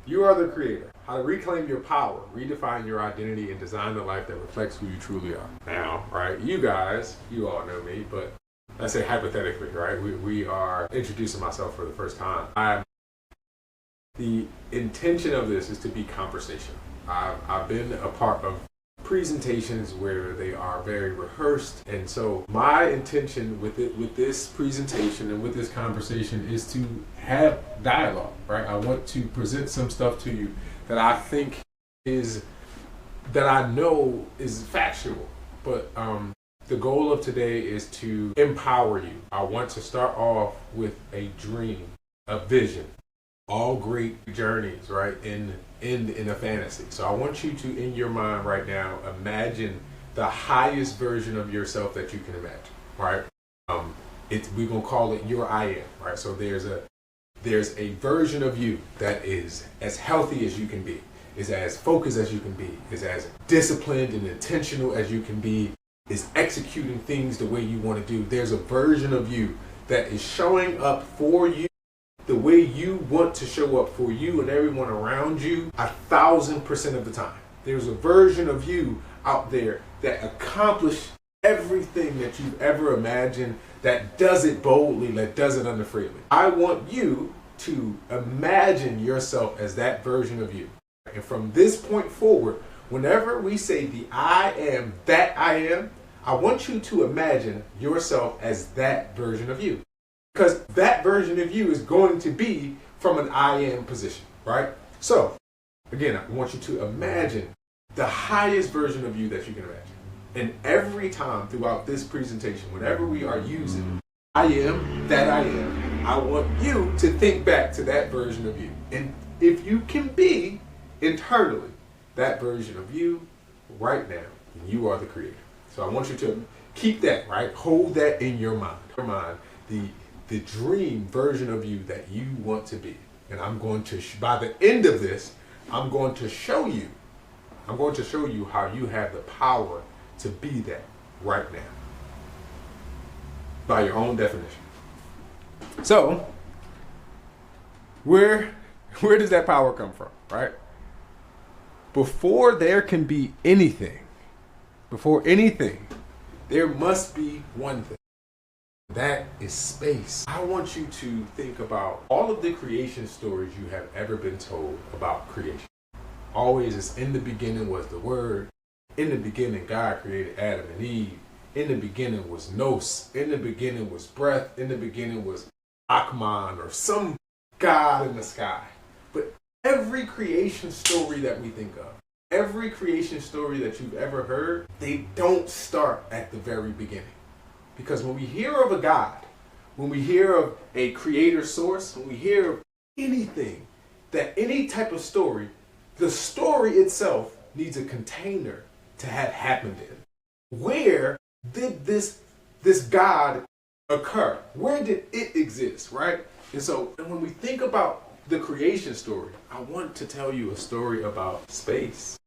You are the creator. How to reclaim your power, redefine your identity, and design the life that reflects who you truly are. Now, right, you guys, you all know me, but let's say hypothetically, right, we are introducing myself for the first time. The intention of this is to be conversational. I've been a part of presentations where they are very rehearsed, and so my intention with this presentation and with this conversation is to have dialogue, right? I want to present some stuff to you that I think that I know is factual, but the goal of today is to empower you. I want to start off with a dream, a vision. All great journeys, right, end in a fantasy. So I want you to, in your mind right now, imagine the highest version of yourself that you can imagine, right? We're gonna call it your I am, right? So there's a version of you that is as healthy as you can be, is as focused as you can be, is as disciplined and intentional as you can be, is executing things the way you want to do. There's a version of you that is showing up for you the way you want to show up for you and everyone around you 1,000% of the time. There's a version of you out there that accomplishes everything that you've ever imagined, that does it boldly, that does it unafraidly. I want you to imagine yourself as that version of you. And from this point forward, whenever we say the I am that I am, I want you to imagine yourself as that version of you. Because that version of you is going to be from an I am position, right? So, again, I want you to imagine the highest version of you that you can imagine. And every time throughout this presentation, whenever we are using I am that I want you to think back to that version of you. And if you can be internally that version of you right now, you are the creator. So I want you to keep that, right? Hold that in your mind. The dream version of you that you want to be. And I'm going to, by the end of this, I'm going to show you how you have the power to be that right now. By your own definition. So, where does that power come from, right? Before there can be anything, there must be one thing. That is space. I want you to think about all of the creation stories you have ever been told about creation. Always is in the beginning was the word. In the beginning, God created Adam and Eve. In the beginning was Nos. In the beginning was breath. In the beginning was Akman or some God in the sky. But every creation story that we think of, every creation story that you've ever heard, they don't start at the very beginning. Because when we hear of a God, when we hear of a creator source, when we hear of anything, that any type of story, the story itself needs a container to have happened in. Where did this God occur? Where did it exist, right? And so when we think about the creation story, I want to tell you a story about space.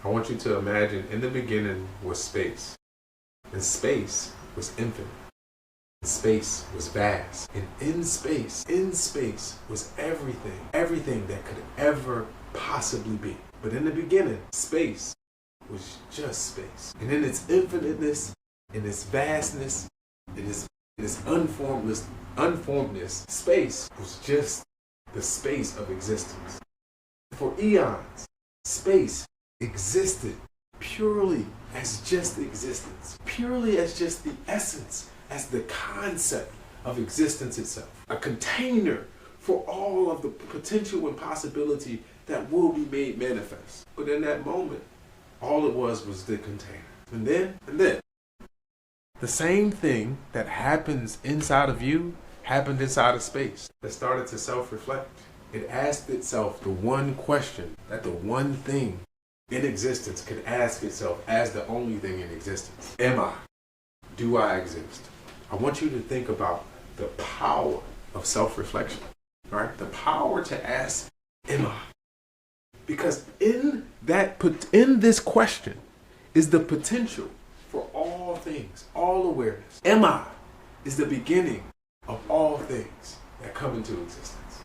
I want you to imagine in the beginning was space. And space was infinite. And space was vast. And in space was everything that could ever possibly be. But in the beginning, space was just space. And in its infiniteness, in its vastness, in its unformedness, space was just the space of existence. For eons, space existed purely as just existence, purely as just the essence, as the concept of existence itself, a container for all of the potential and possibility that will be made manifest. But in that moment, all it was the container. And then, the same thing that happens inside of you happened inside of space. It started to self-reflect. It asked itself the one question that the one thing in existence could ask itself as the only thing in existence. Am I? Do I exist? I want you to think about the power of self-reflection, right? The power to ask, am I? Because in this question is the potential for all things, all awareness. Am I is the beginning of all things that come into existence.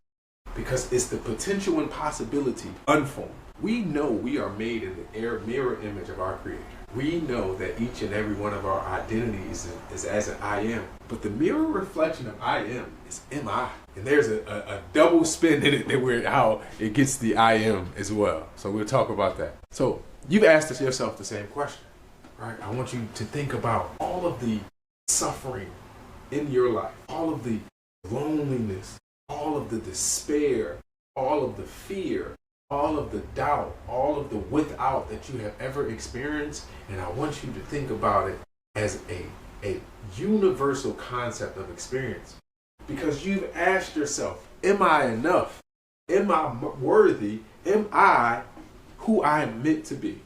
because it's the potential and possibility unformed. We know we are made in the mirror image of our Creator. We know that each and every one of our identities is as an I am. But the mirror reflection of I am is am I. And there's a double spin in it that how it gets the I am as well. So we'll talk about that. So you've asked yourself the same question, right? I want you to think about all of the suffering in your life, all of the loneliness, all of the despair, all of the fear, all of the doubt, all of the without that you have ever experienced. And I want you to think about it as a universal concept of experience. Because you've asked yourself, am I enough? Am I worthy? Am I who I am meant to be?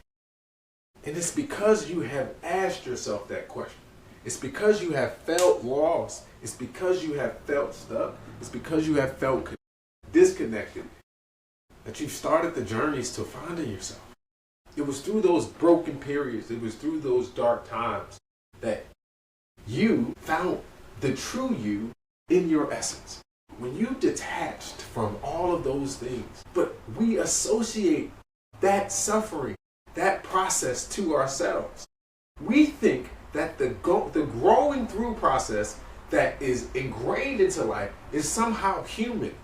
And it's because you have asked yourself that question. It's because you have felt lost. It's because you have felt stuck. It's because you have felt disconnected that you've started the journeys to finding yourself. It was through those broken periods, it was through those dark times that you found the true you in your essence. When you detached from all of those things, but we associate that suffering, that process to ourselves. We think that the growing through process that is ingrained into life is somehow human.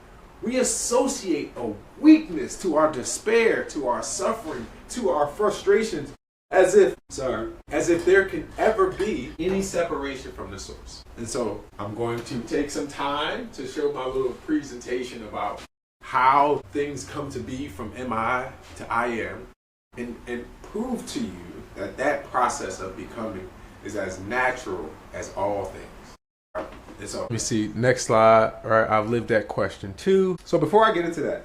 We associate a weakness to our despair, to our suffering, to our frustrations, as if there can ever be any separation from the source. And so I'm going to take some time to show my little presentation about how things come to be from am I to I am, and prove to you that that process of becoming is as natural as all things. And so let me see, next slide. All right, I've lived that question too. So before I get into that,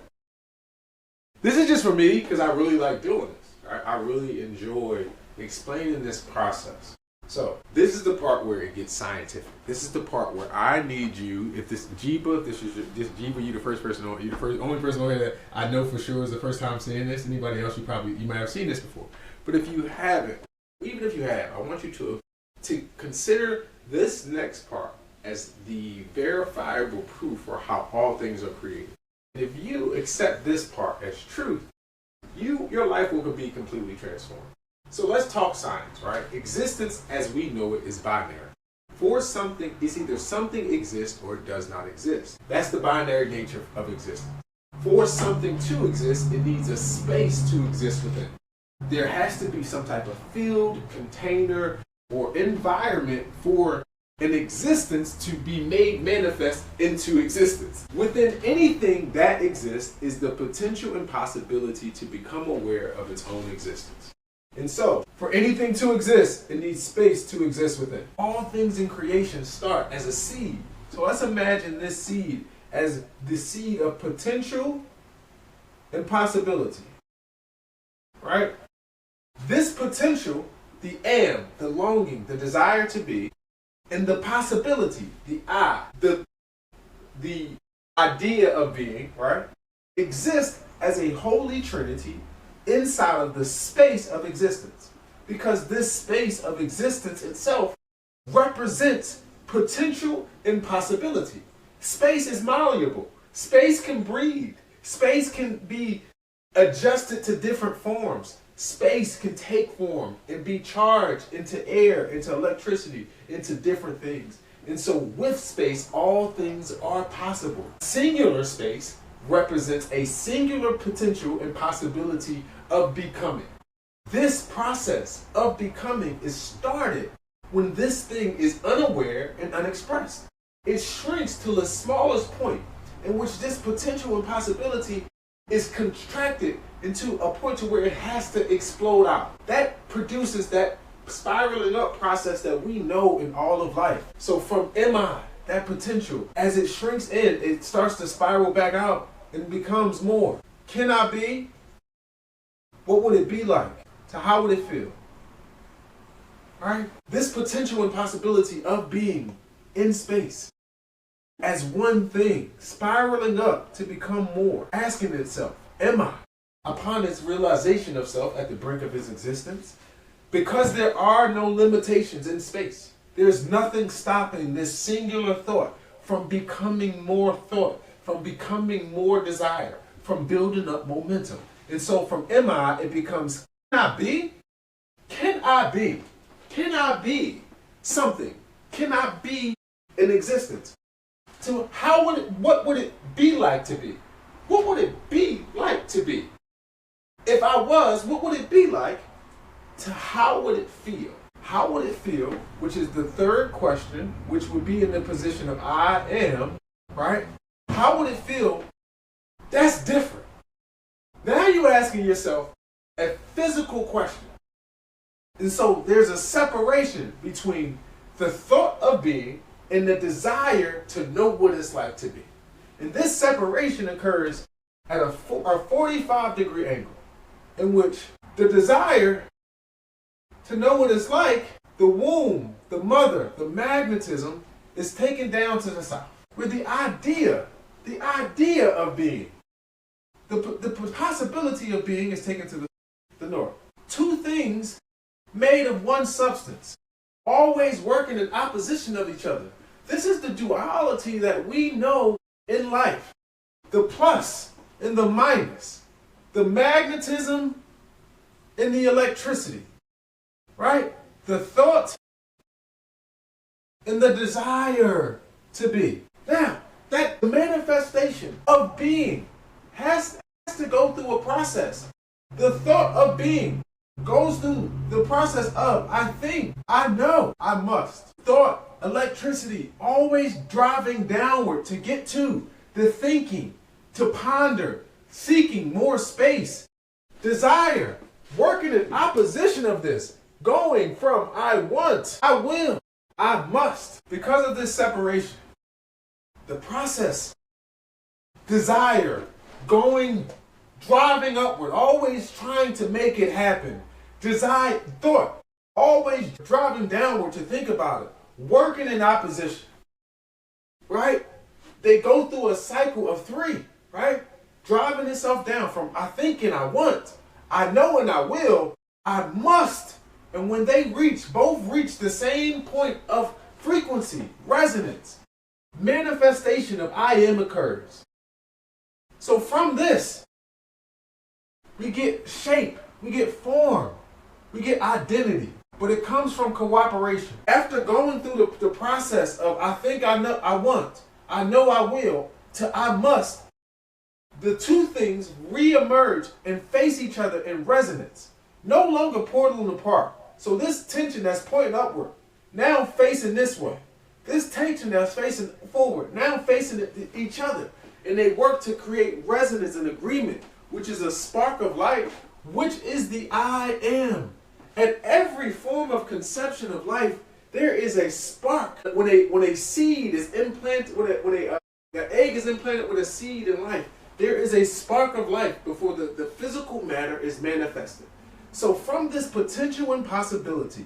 this is just for me because I really like doing this. Right? I really enjoy explaining this process. So this is the part where it gets scientific. This is the part where I need you. If this Jeeba, you the first person on, you're the only person on here that I know for sure is the first time seeing this. Anybody else, you might have seen this before. But if you haven't, even if you have, I want you to consider this next part as the verifiable proof for how all things are created. If you accept this part as truth, your life will be completely transformed. So let's talk science, right? Existence as we know it is binary. For something, it's either something exists or it does not exist. That's the binary nature of existence. For something to exist, it needs a space to exist within. There has to be some type of field, container, or environment for an existence to be made manifest into existence. Within anything that exists is the potential and possibility to become aware of its own existence. And so, for anything to exist, it needs space to exist within. All things in creation start as a seed. So let's imagine this seed as the seed of potential and possibility. Right? This potential, the am, the longing, the desire to be, and the possibility, the I, the idea of being, right, exist as a holy trinity inside of the space of existence. Because this space of existence itself represents potential and possibility. Space is malleable. Space can breathe. Space can be adjusted to different forms. Space can take form and be charged into air, into electricity, into different things. And so with space, all things are possible. Singular space represents a singular potential and possibility of becoming. This process of becoming is started when this thing is unaware and unexpressed. It shrinks to the smallest point in which this potential and possibility is contracted into a point to where it has to explode out. That produces that spiraling up process that we know in all of life. So from MI, that potential, as it shrinks in, it starts to spiral back out and becomes more. Can I be? What would it be like? So how would it feel? Right? This potential and possibility of being in space as one thing, spiraling up to become more, asking itself, am I? Upon its realization of self at the brink of its existence, because there are no limitations in space. There's nothing stopping this singular thought from becoming more thought, from becoming more desire, from building up momentum. And so from am I, it becomes can I be? Can I be? Can I be something? Can I be in existence? So what would it be like to be? What would it be like to be? If I was, what would it be like? To how would it feel? How would it feel, which is the third question, which would be in the position of I am, right? How would it feel? That's different. Now you're asking yourself a physical question. And so there's a separation between the thought of being and the desire to know what it's like to be. And this separation occurs at a 45-degree angle, in which the desire to know what it's like, the womb, the mother, the magnetism, is taken down to the south. Where the idea of being, the possibility of being is taken to the north. Two things made of one substance, always working in opposition of each other. This is the duality that we know in life. The plus and the minus. The magnetism and the electricity. Right? The thought and the desire to be. Now, that manifestation of being has to go through a process. The thought of being goes through the process of I think, I know, I must. Thought, electricity, always driving downward to get to the thinking, to ponder, seeking more space. Desire, working in opposition of this, going from I want, I will, I must. Because of this separation, the process, desire, driving upward, always trying to make it happen. Desire, thought, always driving downward to think about it. Working in opposition, right? They go through a cycle of three, right? Driving itself down from I think and I want, I know and I will, I must. And when they both reach the same point of frequency, resonance, manifestation of I am occurs. So from this, we get shape, we get form, we get identity. But it comes from cooperation. After going through the process of I think I know I want, I know I will, to I must, the two things re-emerge and face each other in resonance. No longer portaling apart. So this tension that's pointing upward, now facing this way. This tension that's facing forward, now facing each other. And they work to create resonance and agreement, which is a spark of light, which is the I am. At every form of conception of life, there is a spark. When a seed is implanted, an egg is implanted with a seed in life, there is a spark of life before the physical matter is manifested. So from this potential and possibility,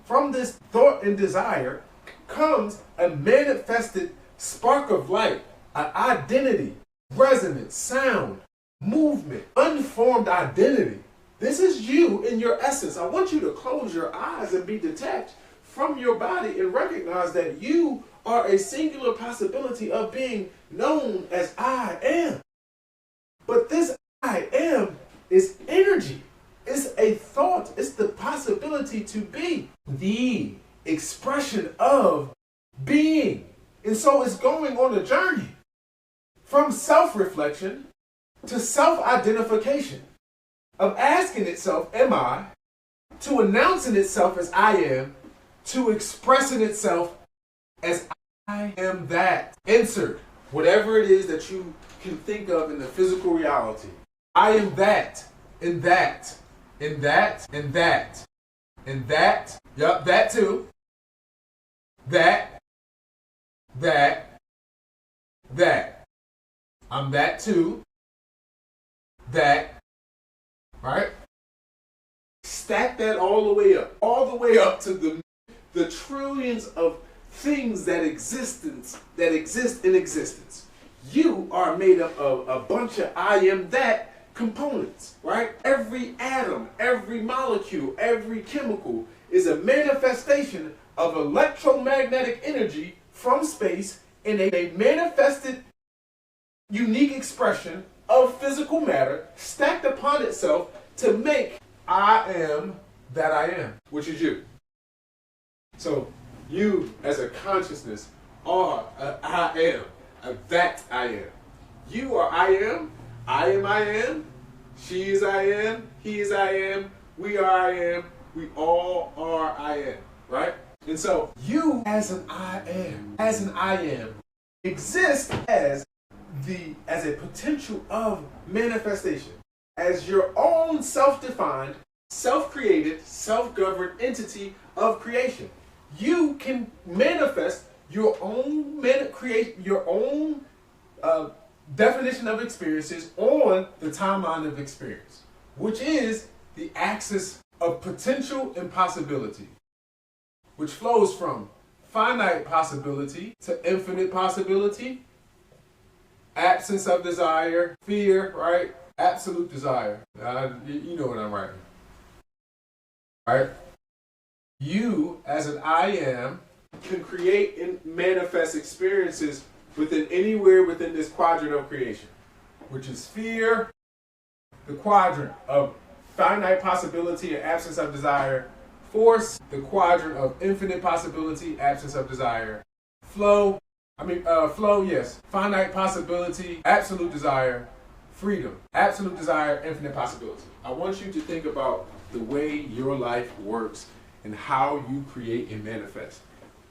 from this thought and desire, comes a manifested spark of light, an identity, resonance, sound, movement, unformed identity. This is you in your essence. I want you to close your eyes and be detached from your body and recognize that you are a singular possibility of being known as I am. But this I am is energy. It's a thought. It's the possibility to be the expression of being. And so it's going on a journey from self-reflection to self-identification, of asking itself, am I, to announcing itself as I am, to expressing itself as I am that. Insert whatever it is that you can think of in the physical reality. I am that, and that, and that, and that, and that. Yup, that too. That. I'm that too. That. Right? Stack that all the way up to the trillions of things that exist in existence. You are made up of a bunch of I am that components, right? Every atom, every molecule, every chemical is a manifestation of electromagnetic energy from space in a manifested unique expression of physical matter stacked upon itself to make I am that I am, which is you. So you as a consciousness are a I am, a that I am. You are I am, I am, she is I am, he is I am, we are I am, we all are I am, right? And so you as an I am, exist as a potential of manifestation, as your own self-defined, self-created, self-governed entity of creation. You can manifest your own definition of experiences on the timeline of experience, which is the axis of potential and possibility, which flows from finite possibility to infinite possibility, absence of desire, fear, right? Absolute desire. You know what I'm writing. Right? You, as an I am, can create and manifest experiences within anywhere within this quadrant of creation, which is fear, the quadrant of finite possibility and absence of desire, force, the quadrant of infinite possibility, absence of desire, flow, yes, finite possibility, absolute desire, freedom, absolute desire, infinite possibility. I want you to think about the way your life works and how you create and manifest.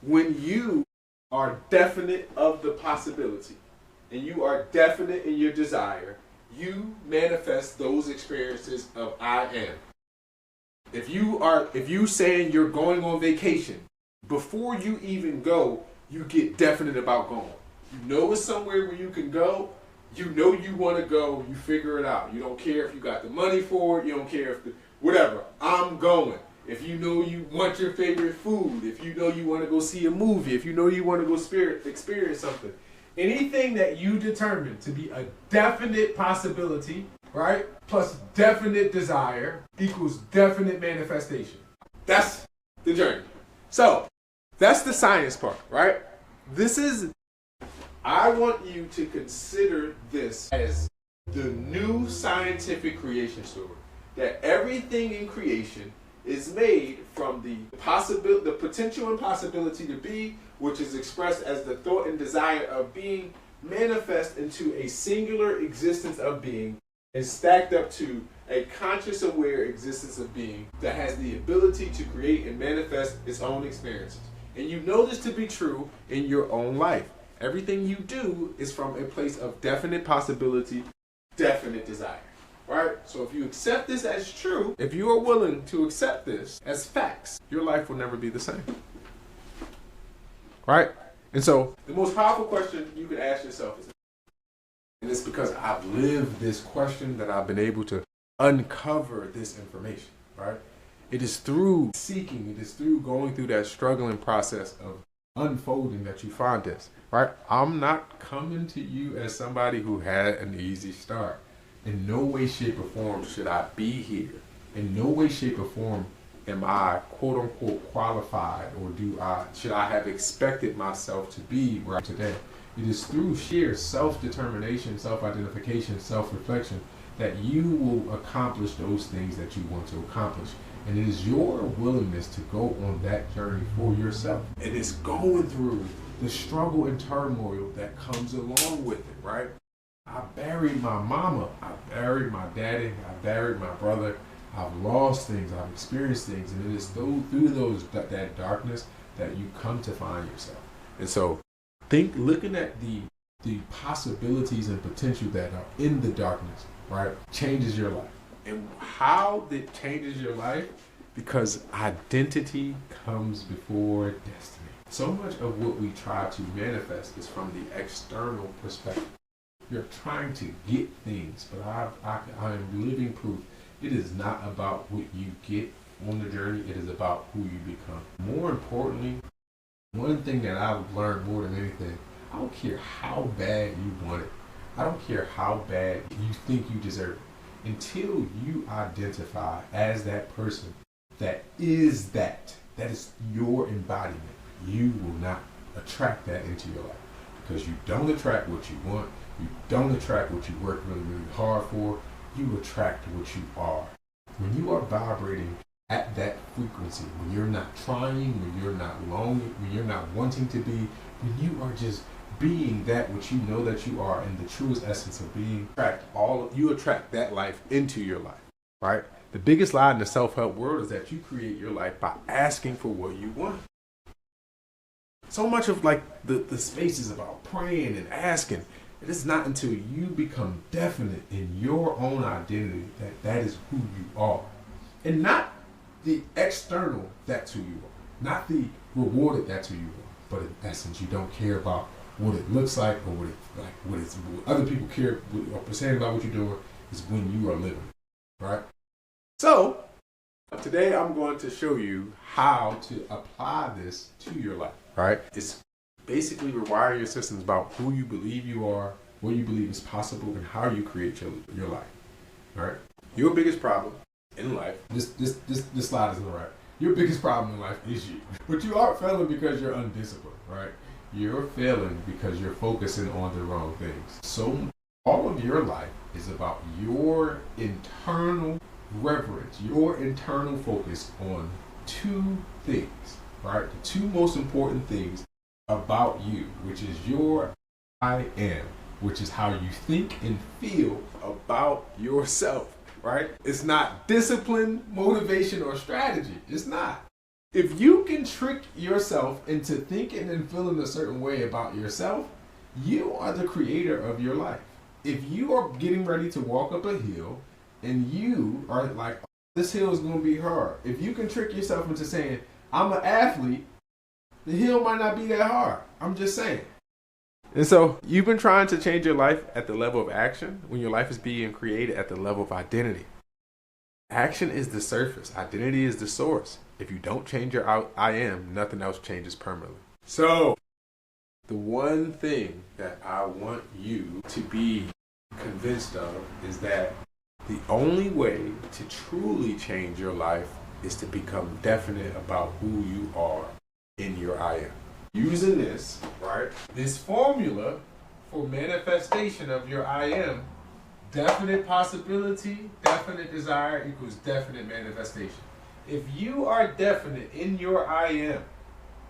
When you are definite of the possibility and you are definite in your desire, you manifest those experiences of I am. If you saying you're going on vacation, before you even go, you get definite about going. You know it's somewhere where you can go. You know you want to go. You figure it out. You don't care if you got the money for it. You don't care if whatever. I'm going. If you know you want your favorite food, if you know you want to go see a movie, if you know you want to go experience something, anything that you determine to be a definite possibility, right, plus definite desire equals definite manifestation. That's the journey. So that's the science part, right? I want you to consider this as the new scientific creation story. That everything in creation is made from the potential and possibility to be, which is expressed as the thought and desire of being, manifest into a singular existence of being, and stacked up to a conscious aware existence of being that has the ability to create and manifest its own experiences. And you know this to be true in your own life. Everything you do is from a place of definite possibility, definite desire. Right? So if you accept this as true, if you are willing to accept this as facts, your life will never be the same. Right? And so the most powerful question you can ask yourself is, and it's because I've lived this question that I've been able to uncover this information, right? It is through seeking, it is through going through that struggling process of unfolding that you find this, right? I'm not coming to you as somebody who had an easy start. In no way, shape, or form should I be here. In no way, shape, or form am I quote unquote qualified, or should I have expected myself to be where I am today. It is through sheer self-determination, self-identification, self-reflection that you will accomplish those things that you want to accomplish. And it is your willingness to go on that journey for yourself. It is going through the struggle and turmoil that comes along with it, right? I buried my mama, I buried my daddy, I buried my brother. I've lost things, I've experienced things, and it is through that darkness that you come to find yourself. And so looking at the possibilities and potential that are in the darkness, right, changes your life. And how it changes your life? Because identity comes before destiny. So much of what we try to manifest is from the external perspective. You're trying to get things, but I am living proof. It is not about what you get on the journey. It is about who you become. More importantly, one thing that I've learned more than anything, I don't care how bad you want it. I don't care how bad you think you deserve it. Until you identify as that person that is your embodiment, you will not attract that into your life. Because you don't attract what you want, You don't attract what you work really, really hard for. You attract what you are. When you are vibrating at that frequency, when you're not trying, when you're not longing, when you're not wanting to be, when you are just being that which you know that you are in the truest essence of being, you attract that life into your life, right? The biggest lie in the self-help world is that you create your life by asking for what you want. So much of like the space is about praying and asking. It is not until you become definite in your own identity that is who you are. And not the external, that's who you are. Not the rewarded, that's who you are. But in essence, you don't care about what it looks like or what other people care or saying about what you're doing. Is when you are living, right? So today I'm going to show you how to apply this to your life, right? It's basically rewire your systems about who you believe you are, what you believe is possible, and how you create your life, all right? Your biggest problem in life, this slide isn't right. Your biggest problem in life is you. But you aren't failing because you're undisciplined, right? You're failing because you're focusing on the wrong things. So all of your life is about your internal reverence, your internal focus on two things, right? The two most important things about you, which is your I am, which is how you think and feel about yourself, right? It's not discipline, motivation, or strategy. It's not. If you can trick yourself into thinking and feeling a certain way about yourself, you are the creator of your life. If you are getting ready to walk up a hill and you are like, oh, this hill is going to be hard. If you can trick yourself into saying, I'm an athlete, the hill might not be that hard. I'm just saying. And so you've been trying to change your life at the level of action when your life is being created at the level of identity. Action is the surface. Identity is the source. If you don't change your I am, nothing else changes permanently. So the one thing that I want you to be convinced of is that the only way to truly change your life is to become definite about who you are in your I am. Using this, right, this formula for manifestation of your I am, definite possibility, definite desire equals definite manifestation. If you are definite in your I am,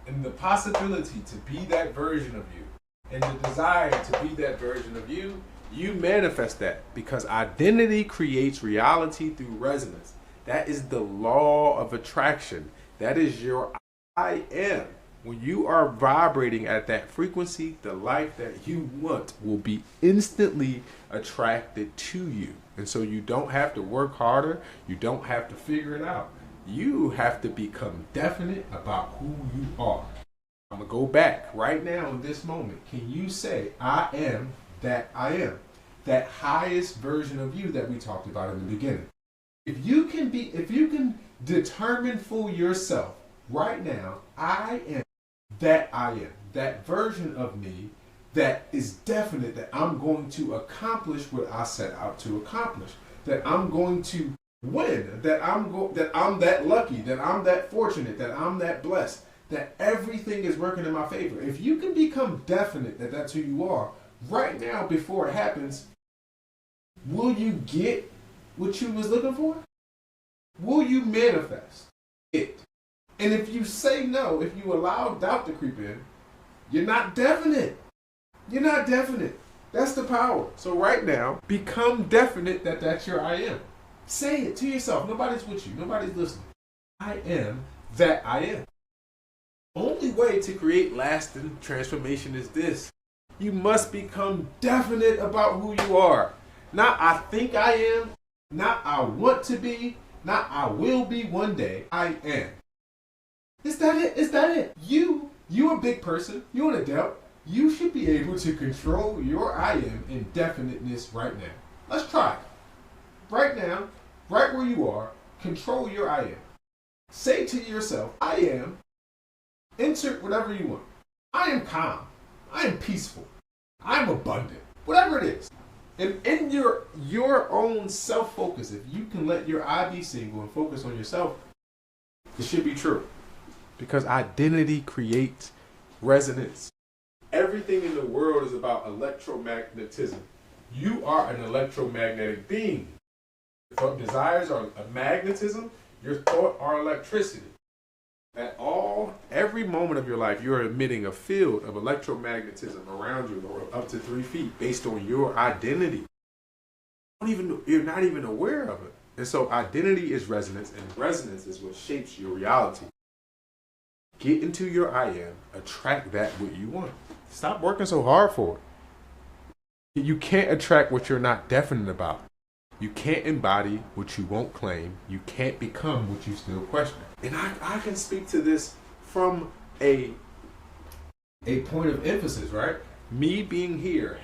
and the possibility to be that version of you, and the desire to be that version of you, you manifest that, because identity creates reality through resonance. That is the law of attraction. That is your I am. When you are vibrating at that frequency, the life that you want will be instantly attracted to you. And so you don't have to work harder. You don't have to figure it out. You have to become definite about who you are. I'm going to go back right now in this moment. Can you say, I am that I am? That highest version of you that we talked about in the beginning. If you can determine for yourself right now, I am that I am, that version of me that is definite, that I'm going to accomplish what I set out to accomplish, that I'm going to win, that I'm that lucky, that I'm that fortunate, that I'm that blessed, that everything is working in my favor. If you can become definite that that's who you are right now before it happens, will you get what you was looking for? Will you manifest it? And if you say no, if you allow doubt to creep in, you're not definite. You're not definite. That's the power. So right now, become definite that that's your I am. Say it to yourself. Nobody's with you. Nobody's listening. I am that I am. Only way to create lasting transformation is this. You must become definite about who you are. Not I think I am, not I want to be, not I will be one day. I am. Is that it? Is that it? You're a big person. You're an adult. You should be able to control your I am in definiteness right now. Let's try it. Right now, right where you are, control your I am. Say to yourself, I am, insert whatever you want. I am calm. I am peaceful. I am abundant. Whatever it is. And in your own self-focus, if you can let your I be single and focus on yourself, it should be true. Because identity creates resonance. Everything in the world is about electromagnetism. You are an electromagnetic being. Your desires are a magnetism. Your thoughts are electricity. Every moment of your life, you're emitting a field of electromagnetism around you, or up to 3 feet, based on your identity. You're not even aware of it. And so identity is resonance, and resonance is what shapes your reality. Get into your I am, attract that what you want. Stop working so hard for it. You can't attract what you're not definite about. You can't embody what you won't claim. You can't become what you still question. And I can speak to this from a point of emphasis, right? Me being here,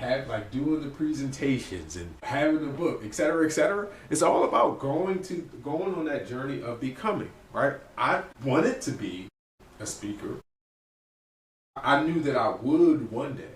doing the presentations and having the book, et cetera, it's all about going on that journey of becoming, right? I wanted to be a speaker. I knew that I would one day.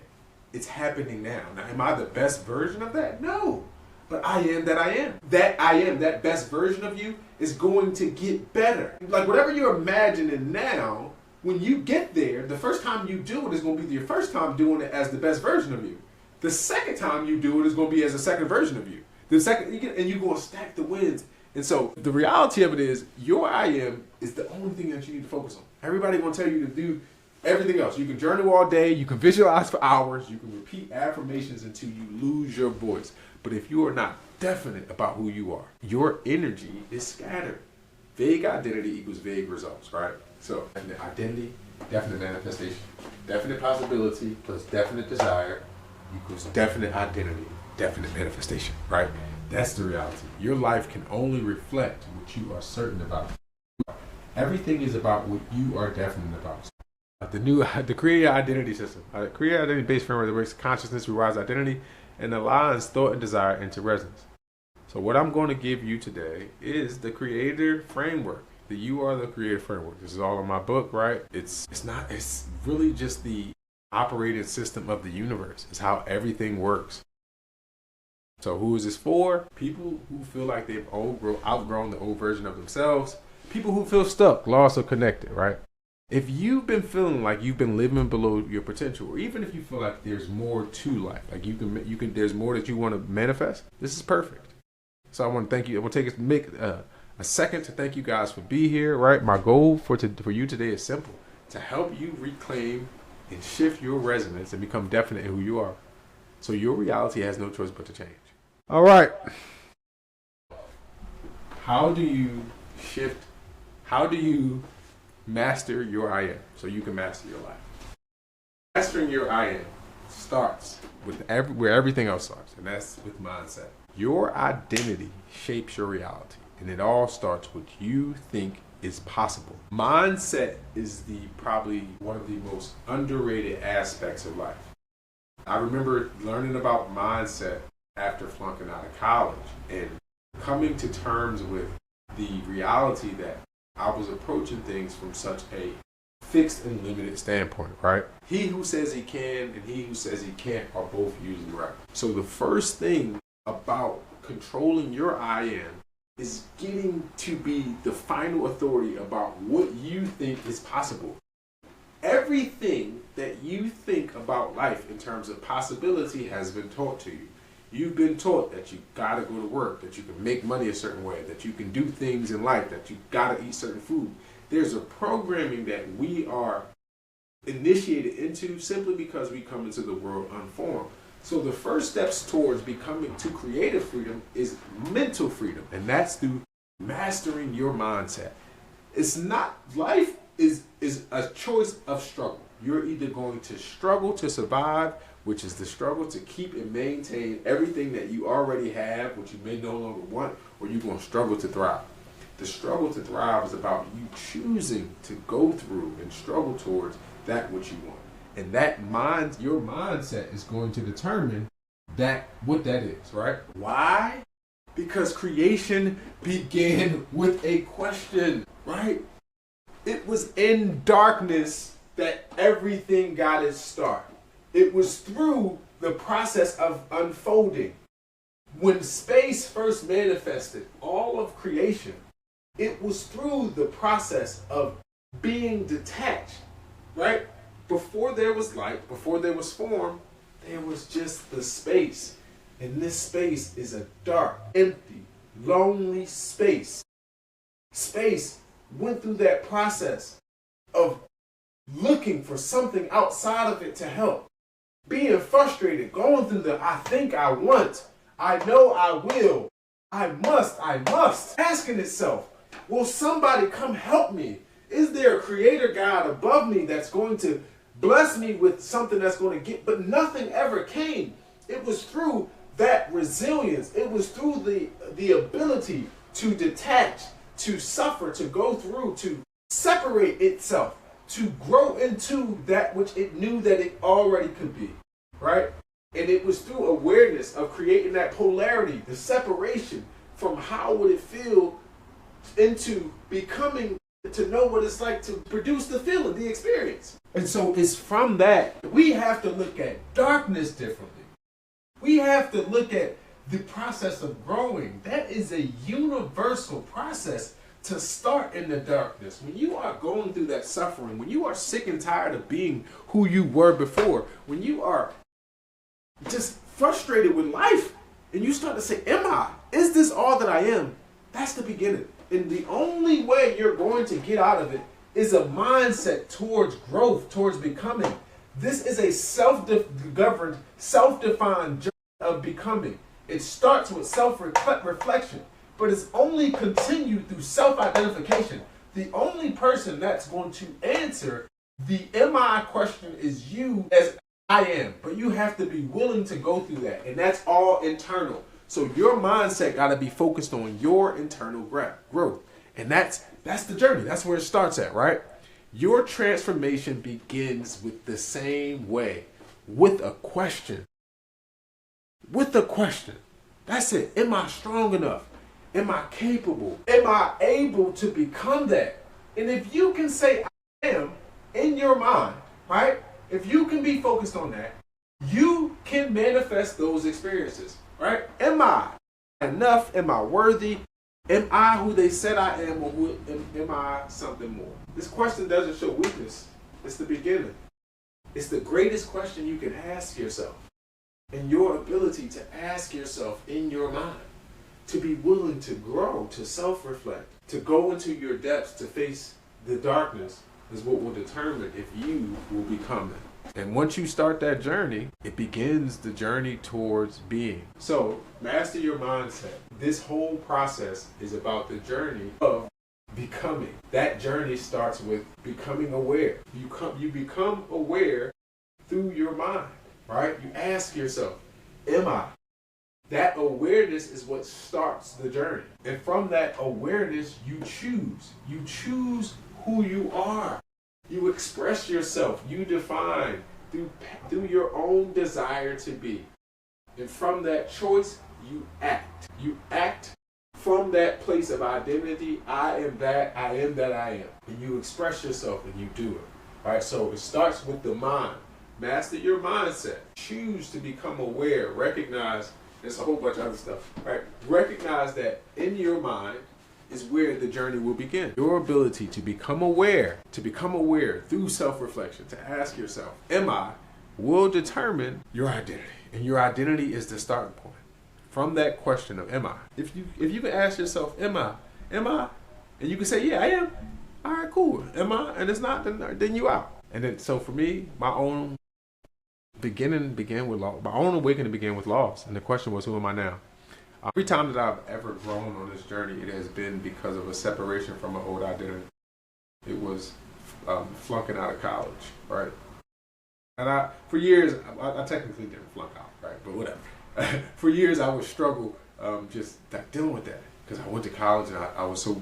It's happening now. Now, am I the best version of that? No. But I am that I am. That best version of you is going to get better. Like whatever you're imagining now, when you get there, the first time you do it is going to be your first time doing it as the best version of you. The second time you do it is going to be as a second version of you. And you're going to stack the wins. And so the reality of it is your I am is the only thing that you need to focus on. Everybody going to tell you to do everything else. You can journal all day. You can visualize for hours. You can repeat affirmations until you lose your voice. But if you are not definite about who you are, your energy is scattered. Vague identity equals vague results, right? So identity, definite manifestation. Definite possibility plus definite desire equals definite identity, definite manifestation, right? That's the reality. Your life can only reflect what you are certain about. Everything is about what you are definite about. The Creator Identity System. Creator Identity-based framework that breaks consciousness, rewires identity, and aligns thought and desire into resonance. So what I'm going to give you today is the Creator Framework. The You Are the Creator Framework. This is all in my book, right? It's really just the operating system of the universe. It's how everything works. So who is this for? People who feel like they've outgrown the old version of themselves. People who feel stuck, lost, or connected, right? If you've been feeling like you've been living below your potential, or even if you feel like there's more to life, like there's more that you want to manifest, this is perfect. So I want to thank you. I want to make a second to thank you guys for being here, right? My goal for you today is simple: to help you reclaim and shift your resonance and become definite in who you are. So your reality has no choice but to change. All right. How do you master your I am so you can master your life? Mastering your I am starts with where everything else starts, and that's with mindset. Your identity shapes your reality, and it all starts with what you think is possible. Mindset is probably one of the most underrated aspects of life. I remember learning about mindset after flunking out of college and coming to terms with the reality that I was approaching things from such a fixed and limited standpoint, right? He who says he can and he who says he can't are both usually right. So the first thing about controlling your I am is getting to be the final authority about what you think is possible. Everything that you think about life in terms of possibility has been taught to you. You've been taught that you gotta go to work, that you can make money a certain way, that you can do things in life, that you gotta eat certain food. There's a programming that we are initiated into simply because we come into the world unformed. So the first steps towards becoming to creative freedom is mental freedom, and that's through mastering your mindset. It's not, life is a choice of struggle. You're either going to struggle to survive, which is the struggle to keep and maintain everything that you already have, which you may no longer want, or you're going to struggle to thrive. The struggle to thrive is about you choosing to go through and struggle towards that which you want. And your mindset is going to determine what that is, right? Why? Because creation began with a question, right? It was in darkness that everything got its start. It was through the process of unfolding. When space first manifested, all of creation, it was through the process of being detached, right? Before there was light, before there was form, there was just the space. And this space is a dark, empty, lonely space. Space went through that process of looking for something outside of it to help. Being frustrated, going through the I think I want, I know I will, I must. Asking itself, will somebody come help me? Is there a creator God above me that's going to bless me with something that's going to get? But nothing ever came. It was through that resilience. It was through the ability to detach, to suffer, to go through, to separate itself, to grow into that which it knew that it already could be, right? And it was through awareness of creating that polarity, the separation from how would it feel into becoming, to know what it's like to produce the feeling, the experience. And so it's from that we have to look at darkness differently. We have to look at the process of growing. That is a universal process to start in the darkness. When you are going through that suffering, when you are sick and tired of being who you were before, when you are just frustrated with life and you start to say, is this all that I am? That's the beginning. And the only way you're going to get out of it is a mindset towards growth, towards becoming. This is a self-governed, self-defined journey of becoming. It starts with self-reflection, but it's only continued through self-identification. The only person that's going to answer the am I question is you, as I am. But you have to be willing to go through that, and that's all internal. So your mindset got to be focused on your internal growth. And that's the journey. That's where it starts at, right? Your transformation begins with the same way, with a question. With a question. That's it. Am I strong enough? Am I capable? Am I able to become that? And if you can say I am in your mind, right? If you can be focused on that, you can manifest those experiences, right? Am I enough? Am I worthy? Am I who they said I am, or am I something more? This question doesn't show weakness. It's the beginning. It's the greatest question you can ask yourself. And your ability to ask yourself in your mind, to be willing to grow, to self-reflect, to go into your depths, to face the darkness, is what will determine if you will become it. And once you start that journey, it begins the journey towards being. So, master your mindset. This whole process is about the journey of becoming. That journey starts with becoming aware. You become aware through your mind, right? You ask yourself, am I? That awareness is what starts the journey. And from that awareness, you choose. You choose who you are. You express yourself. You define through your own desire to be. And from that choice, you act. You act from that place of identity. I am that I am. And you express yourself and you do it. All right, so it starts with the mind. Master your mindset. Choose to become aware. Recognize there's a whole bunch of other stuff, right? Recognize that in your mind is where the journey will begin. Your ability to become aware through self-reflection, to ask yourself, am I, will determine your identity. And your identity is the starting point. From that question of am I? If you can ask yourself, am I? And you can say, yeah, I am. All right, cool. Am I? And it's not, then you out. And then, so for me, my own awakening began with loss. And the question was, who am I now? Every time that I've ever grown on this journey, it has been because of a separation from an old identity. It was flunking out of college, right? And for years, I technically didn't flunk out, right? But whatever. For years, I would struggle just dealing with that because I went to college and I was so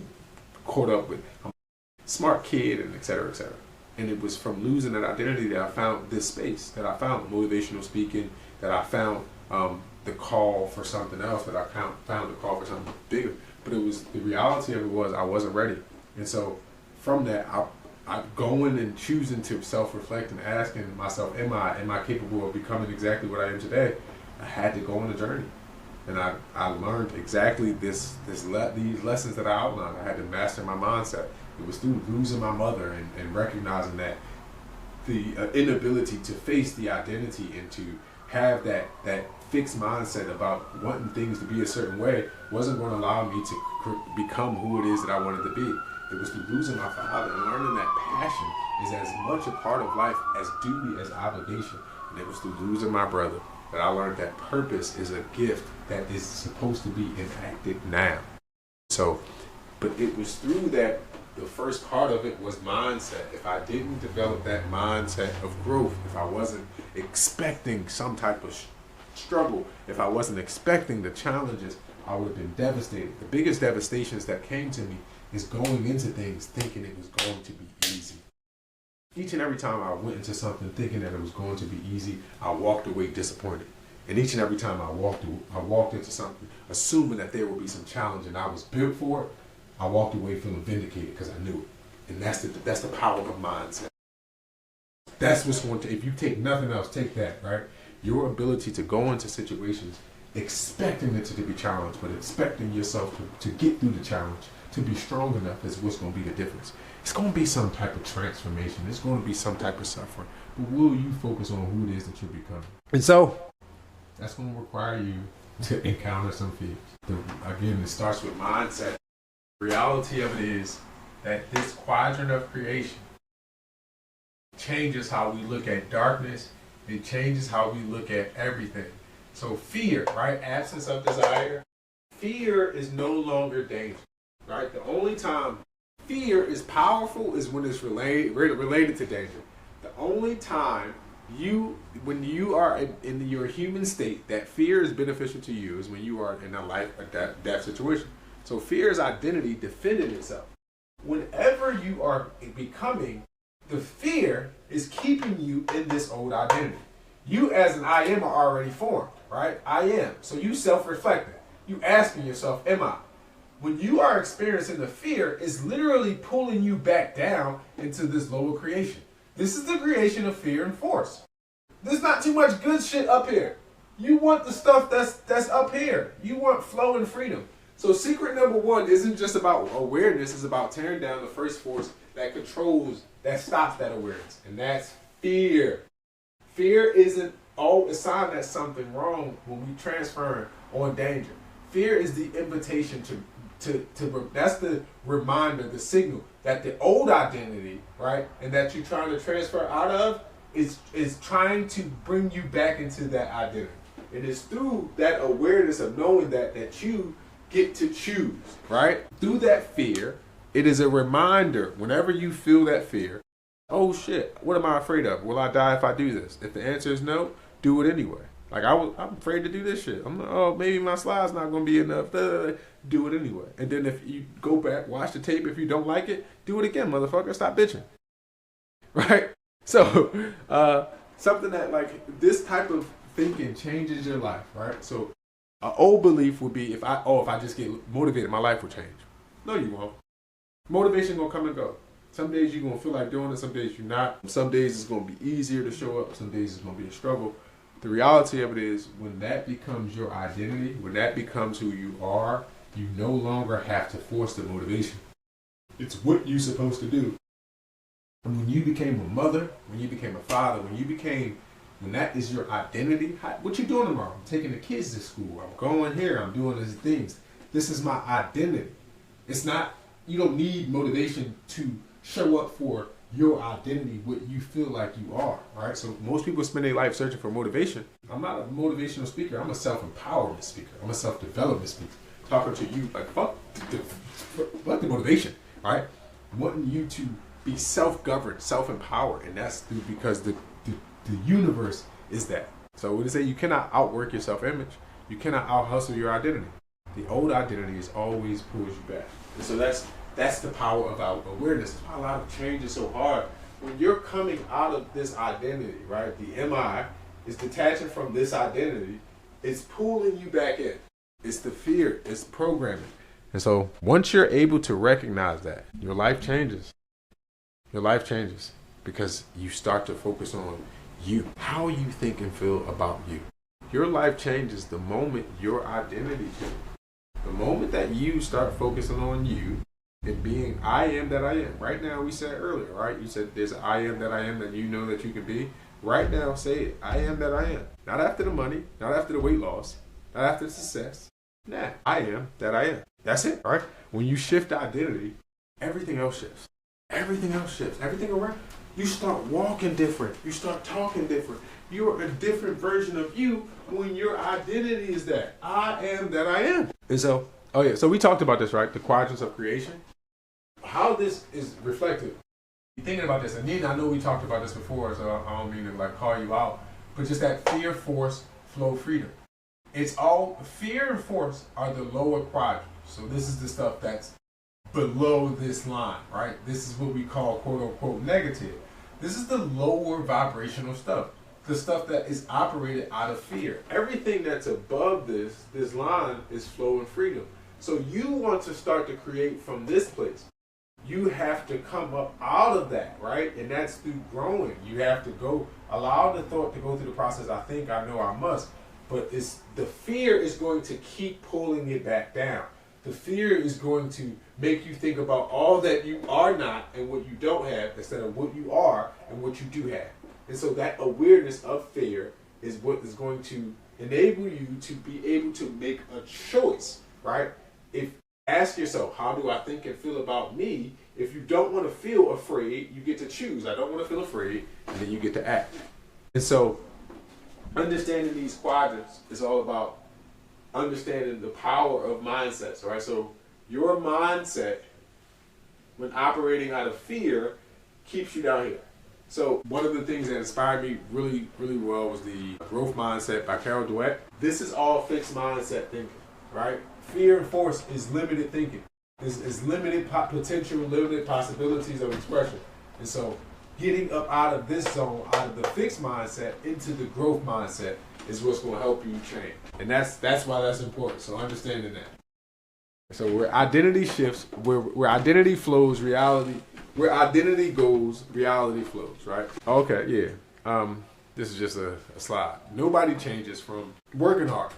caught up with I'm a smart kid and et cetera, et cetera. And it was from losing that identity that I found this space, that I found motivational speaking, that I found the call for something else, that I found the call for something bigger. But it was, the reality of it was I wasn't ready. And so from that, I'm going and choosing to self-reflect and asking myself, am I capable of becoming exactly what I am today? I had to go on a journey. And I learned exactly these lessons that I outlined. I had to master my mindset. It was through losing my mother and recognizing that the inability to face the identity and to have that fixed mindset about wanting things to be a certain way wasn't going to allow me to become who it is that I wanted to be. It was through losing my father and learning that passion is as much a part of life as duty as obligation. And it was through losing my brother that I learned that purpose is a gift that is supposed to be enacted now. So, but it was through that, the first part of it was mindset. If I didn't develop that mindset of growth, if I wasn't expecting some type of struggle, if I wasn't expecting the challenges, I would have been devastated. The biggest devastations that came to me is going into things thinking it was going to be easy. Each and every time I went into something thinking that it was going to be easy, I walked away disappointed. And each and every time I walked into something assuming that there would be some challenge and I was built for it, I walked away feeling vindicated because I knew it. And that's the power of mindset. That's what's going to, if you take nothing else, take that, right? Your ability to go into situations expecting it to be challenged, but expecting yourself to get through the challenge, to be strong enough is what's going to be the difference. It's going to be some type of transformation. It's going to be some type of suffering. But will you focus on who it is that you're becoming? And so, that's going to require you to encounter some fears. Again, it starts with mindset. The reality of it is that this quadrant of creation changes how we look at darkness. It changes how we look at everything. So fear, right? Absence of desire. Fear is no longer danger, right? The only time fear is powerful is when it's related to danger. The only time when you are in your human state that fear is beneficial to you is when you are in a life or death situation. So fear is identity defending itself. Whenever you are becoming, the fear is keeping you in this old identity. You as an I am are already formed, right? I am. So you self-reflecting. You asking yourself, am I? When you are experiencing the fear, it's literally pulling you back down into this lower creation. This is the creation of fear and force. There's not too much good shit up here. You want the stuff that's up here. You want flow and freedom. So secret number one isn't just about awareness. It's about tearing down the first force that controls, that stops that awareness. And that's fear. Fear isn't a sign that something wrong when we transfer on danger. Fear is the invitation to that's the reminder, the signal that the old identity, right, and that you're trying to transfer out of is trying to bring you back into that identity. It is through that awareness of knowing that you get to choose, right? Through that fear, it is a reminder whenever you feel that fear, oh shit, what am I afraid of? Will I die if I do this? If the answer is no, do it anyway. Like I'm afraid to do this shit. I'm like, oh, maybe my slide's not going to be enough. Do it anyway. And then if you go back, watch the tape. If you don't like it, do it again, motherfucker. Stop bitching. Right? So, something that like this type of thinking changes your life, right? So, an old belief would be if I just get motivated, my life will change. No, you won't. Motivation gonna come and go. Some days you're gonna feel like doing it. Some days you're not. Some days it's gonna be easier to show up. Some days it's gonna be a struggle. The reality of it is when that becomes your identity, when that becomes who you are, you no longer have to force the motivation. It's what you're supposed to do. And when you became a mother, when you became a father, when that is your identity, what you doing tomorrow? I'm taking the kids to school. I'm going here. I'm doing these things. This is my identity. It's not, you don't need motivation to show up for your identity, what you feel like you are, right? So most people spend their life searching for motivation. I'm not a motivational speaker. I'm a self-empowerment speaker. I'm a self-development speaker. Talking to you like, fuck the motivation, right? Wanting you to be self-governed, self-empowered, and that's because the universe is that. So what they say, you cannot outwork your self-image. You cannot out-hustle your identity. The old identity is always pulls you back. And so that's the power of our awareness. That's why a lot of change is so hard. When you're coming out of this identity, right? The MI is detaching from this identity. It's pulling you back in. It's the fear. It's programming. And so once you're able to recognize that, your life changes. Your life changes because you start to focus on you. How you think and feel about you. Your life changes the moment your identity changes. The moment that you start focusing on you, and being I am that I am. Right now, we said earlier, right? You said there's I am that I am that you know that you can be. Right now, say it. I am that I am. Not after the money, not after the weight loss, not after the success. Nah, I am that I am. That's it, right? When you shift identity, everything else shifts. Everything else shifts. Everything around. You start walking different. You start talking different. You're a different version of you when your identity is that I am that I am. And so, oh yeah, so we talked about this, right? The quadrants of creation. How this is reflected. You're thinking about this, and then I know we talked about this before, so I don't mean to like call you out, but just that fear, force, flow, freedom. It's all fear and force are the lower quadrants. So this is the stuff that's below this line, right? This is what we call quote unquote negative. This is the lower vibrational stuff. The stuff that is operated out of fear. Everything that's above this line is flow and freedom. So you want to start to create from this place. You have to come up out of that, right? And that's through growing. You have to go, allow the thought to go through the process. I think, I know, I must. But it's the fear is going to keep pulling it back down. The fear is going to make you think about all that you are not and what you don't have instead of what you are and what you do have. And so that awareness of fear is what is going to enable you to be able to make a choice, right? Ask yourself, how do I think and feel about me? If you don't want to feel afraid, you get to choose. I don't want to feel afraid, and then you get to act. And so understanding these quadrants is all about understanding the power of mindsets, right? So your mindset, when operating out of fear, keeps you down here. So one of the things that inspired me really, really well was the Growth Mindset by Carol Dweck. This is all fixed mindset thinking, right? Fear and force is limited thinking. Is limited potential, limited possibilities of expression. And so getting up out of this zone, out of the fixed mindset into the growth mindset is what's going to help you change. And that's why that's important. So understanding that. So where identity shifts, where identity flows, reality, where identity goes, reality flows, right? Okay, yeah. This is just a slide. Nobody changes from working hard.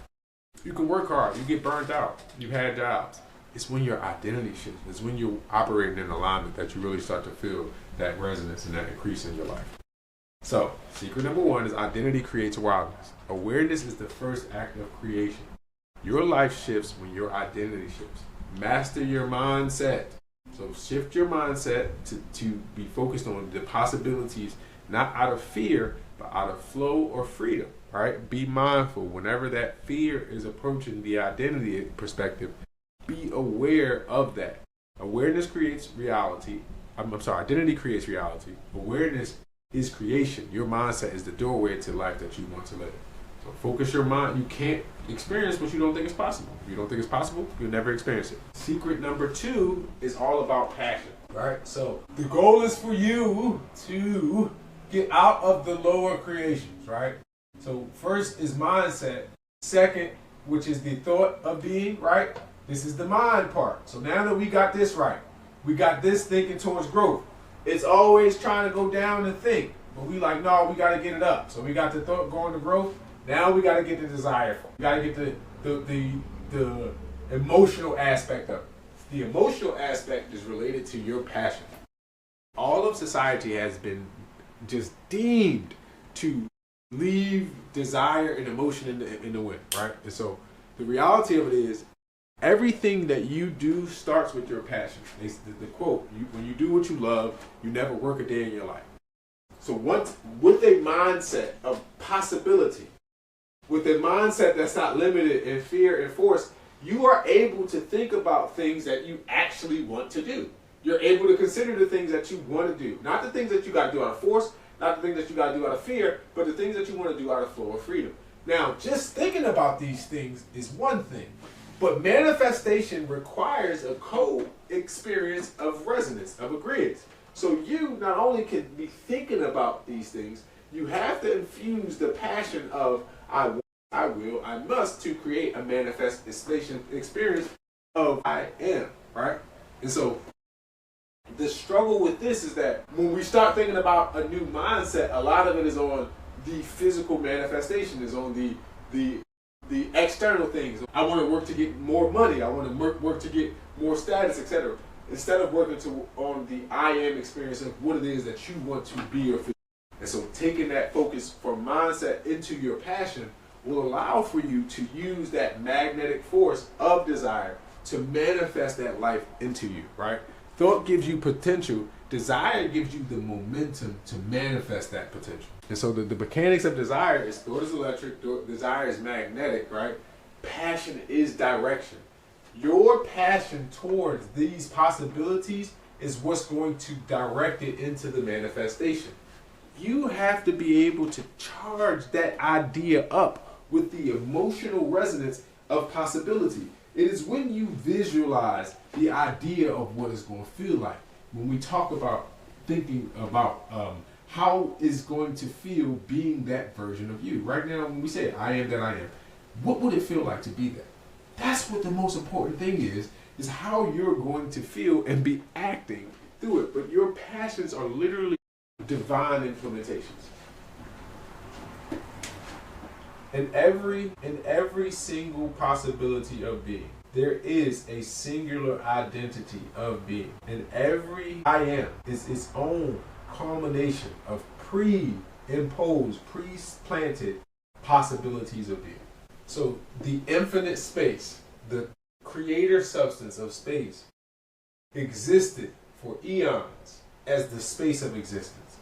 You can work hard. You get burnt out. You've had jobs. It's when your identity shifts. It's when you're operating in alignment that you really start to feel that resonance and that increase in your life. So, secret number one is identity creates wildness. Awareness is the first act of creation. Your life shifts when your identity shifts. Master your mindset. So shift your mindset to be focused on the possibilities, not out of fear, but out of flow or freedom, right? Be mindful whenever that fear is approaching the identity perspective. Be aware of that. Awareness creates reality. Identity creates reality. Awareness is creation. Your mindset is the doorway to life that you want to live. So focus your mind. You can't experience what you don't think is possible. If you don't think it's possible, you'll never experience it. Secret number two is all about passion, right? So the goal is for you to get out of the lower creations, right? So first is mindset. Second, which is the thought of being, right? This is the mind part. So now that we got this right, we got this thinking towards growth. It's always trying to go down and think, but we like, no, we got to get it up. So we got the thought going to growth. Now we got to get the desire for. We got to get the emotional aspect of it. The emotional aspect is related to your passion. All of society has been just deemed to leave desire and emotion in the wind, right? And so the reality of it is everything that you do starts with your passion. It's the quote, when you do what you love, you never work a day in your life. So once with a mindset of possibility, with a mindset that's not limited in fear and force, you are able to think about things that you actually want to do. You're able to consider the things that you want to do. Not the things that you got to do out of force, not the things that you got to do out of fear, but the things that you want to do out of flow of freedom. Now, just thinking about these things is one thing, but manifestation requires a co-experience of resonance, of agreement. So you not only can be thinking about these things, you have to infuse the passion of I want, I will, I must to create a manifestation experience of I am, right? And so the struggle with this is that when we start thinking about a new mindset, a lot of it is on the physical manifestation, is on the external things. I want to work to get more money. I want to work to get more status, etc. instead of working on the I am experience of what it is that you want to be or feel. And so taking that focus from mindset into your passion will allow for you to use that magnetic force of desire to manifest that life into you, right? Thought gives you potential. Desire gives you the momentum to manifest that potential. And so the mechanics of desire is thought is electric, desire is magnetic, right? Passion is direction. Your passion towards these possibilities is what's going to direct it into the manifestation. You have to be able to charge that idea up with the emotional resonance of possibility. It is when you visualize the idea of what it's going to feel like. When we talk about thinking about how is going to feel being that version of you. Right now, when we say, I am that I am, what would it feel like to be that? That's what the most important thing is how you're going to feel and be acting through it. But your passions are literally divine implementations. In every single possibility of being, there is a singular identity of being. And every I am is its own culmination of pre-imposed, pre-planted possibilities of being. So the infinite space, the creator substance of space, existed for eons as the space of existence.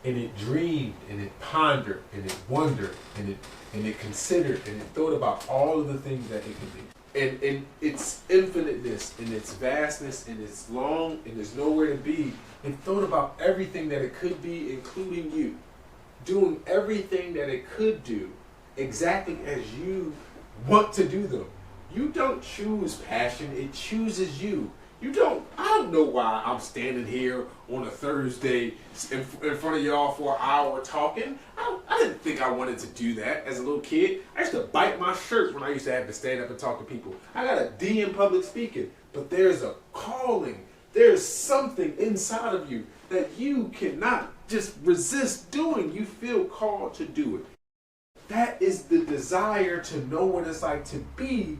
And it dreamed, and it pondered, and it wondered, and it considered, and it thought about all of the things that it could be. And its infiniteness, and its vastness, and its long, and there's nowhere to be, it thought about everything that it could be, including you. Doing everything that it could do exactly as you want to do them. You don't choose passion, it chooses you. I don't know why I'm standing here on a Thursday in front of y'all for an hour talking. I didn't think I wanted to do that as a little kid. I used to bite my shirt when I used to have to stand up and talk to people. I got a D in public speaking, but there's a calling. There's something inside of you that you cannot just resist doing. You feel called to do it. That is the desire to know what it's like to be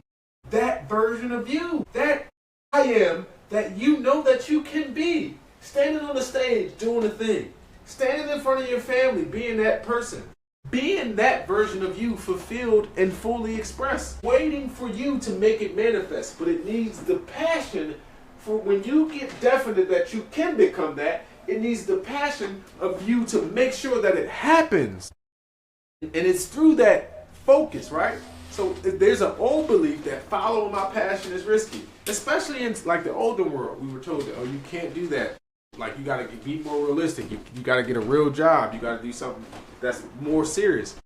that version of you. That I am that you know that you can be. Standing on the stage, doing a thing. Standing in front of your family, being that person. Being that version of you fulfilled and fully expressed. Waiting for you to make it manifest. But it needs the passion for when you get definite that you can become that. It needs the passion of you to make sure that it happens. And it's through that focus, right? So there's an old belief that following my passion is risky. Especially in like the older world, we were told that, oh, you can't do that. Like you gotta be more realistic. You gotta get a real job. You gotta do something that's more serious.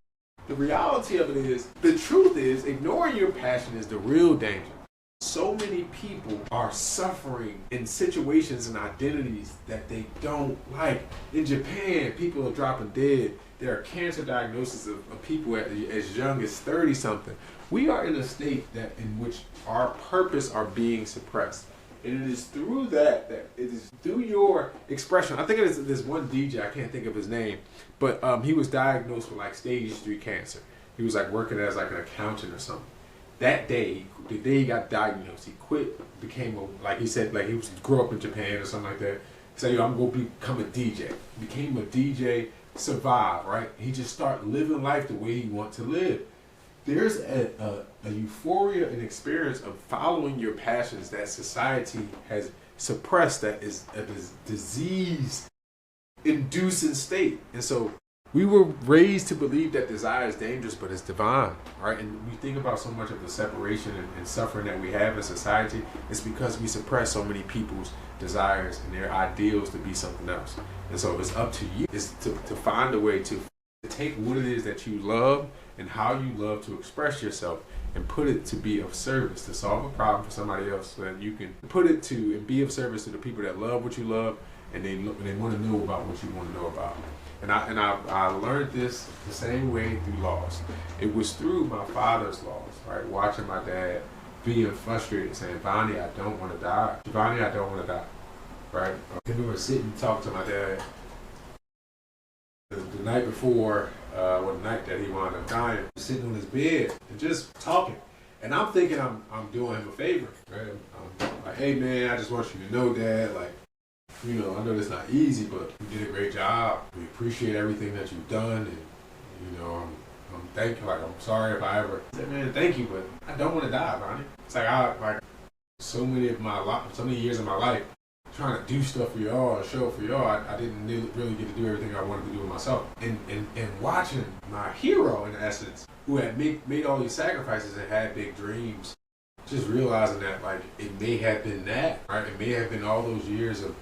The reality of it is, the truth is, ignoring your passion is the real danger. So many people are suffering in situations and identities that they don't like. In Japan, people are dropping dead. There are cancer diagnoses of people as young as 30-something. We are in a state in which our purpose are being suppressed. And it is through that it is through your expression. I think it is this one DJ, I can't think of his name, but he was diagnosed with like stage 3 cancer. He was like working as like an accountant or something. That day, the day he got diagnosed, he quit, like he said, like he was grew up in Japan or something like that. He said, yo, I'm going to become a DJ. Became a DJ, survive, right? He just started living life the way he wants to live. There's a euphoria and experience of following your passions that society has suppressed, that is a disease-inducing state. And so we were raised to believe that desire is dangerous, but it's divine, right? And we think about so much of the separation and suffering that we have in society. It's because we suppress so many people's desires and their ideals to be something else. And so it's up to you is to find a way to take what it is that you love and how you love to express yourself and put it to be of service, to solve a problem for somebody else, so that you can put it to and be of service to the people that love what you love and they want to know about what you want to know about. And I learned this the same way through loss. It was through my father's loss, right? Watching my dad being frustrated, saying, Bonnie, I don't want to die. Bonnie, I don't want to die, right? I remember sitting and talking to my dad the night before, or the night that he wound up dying, sitting on his bed and just talking. And I'm thinking I'm doing him a favor, right? I'm like, hey man, I just want you to know, Dad, like, you know, I know it's not easy, but you did a great job. We appreciate everything that you've done, and you know, I'm thank you. Like, I'm sorry if I ever said, man, thank you, but I don't want to die, Ronnie. It's like so many years of my life trying to do stuff for y'all and show up for y'all. I didn't really get to do everything I wanted to do with myself. And watching my hero, in essence, who had made all these sacrifices and had big dreams, just realizing that, like, it may have been that, right? It may have been all those years of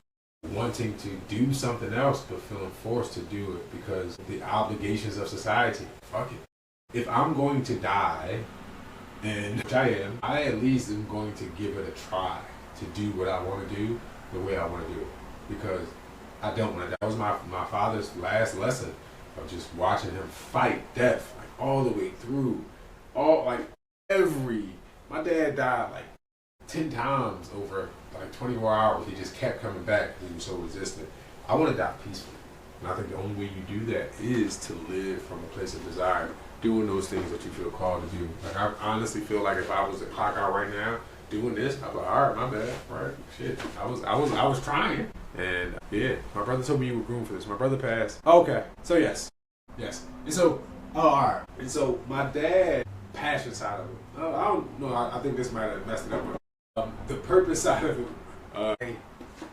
wanting to do something else but feeling forced to do it because the obligations of society. Fuck it. If I'm going to die, and which I am, I at least am going to give it a try to do what I want to do the way I want to do it, because I don't want to die. That was my father's last lesson of just watching him fight death, like, all the way through. My dad died like 10 times over like 24 hours. He just kept coming back because he was so resistant. I want to die peacefully. And I think the only way you do that is to live from a place of desire, doing those things that you feel called to do. Like, I honestly feel like if I was to clock out right now doing this, I'd be like, all right, my bad, right? Shit, I was trying. And yeah, my brother told me you were groomed for this. My brother passed. Okay, so yes. And so, all right. And so my dad, passion side of it. I don't know. I think this might have messed it up. The purpose side of it.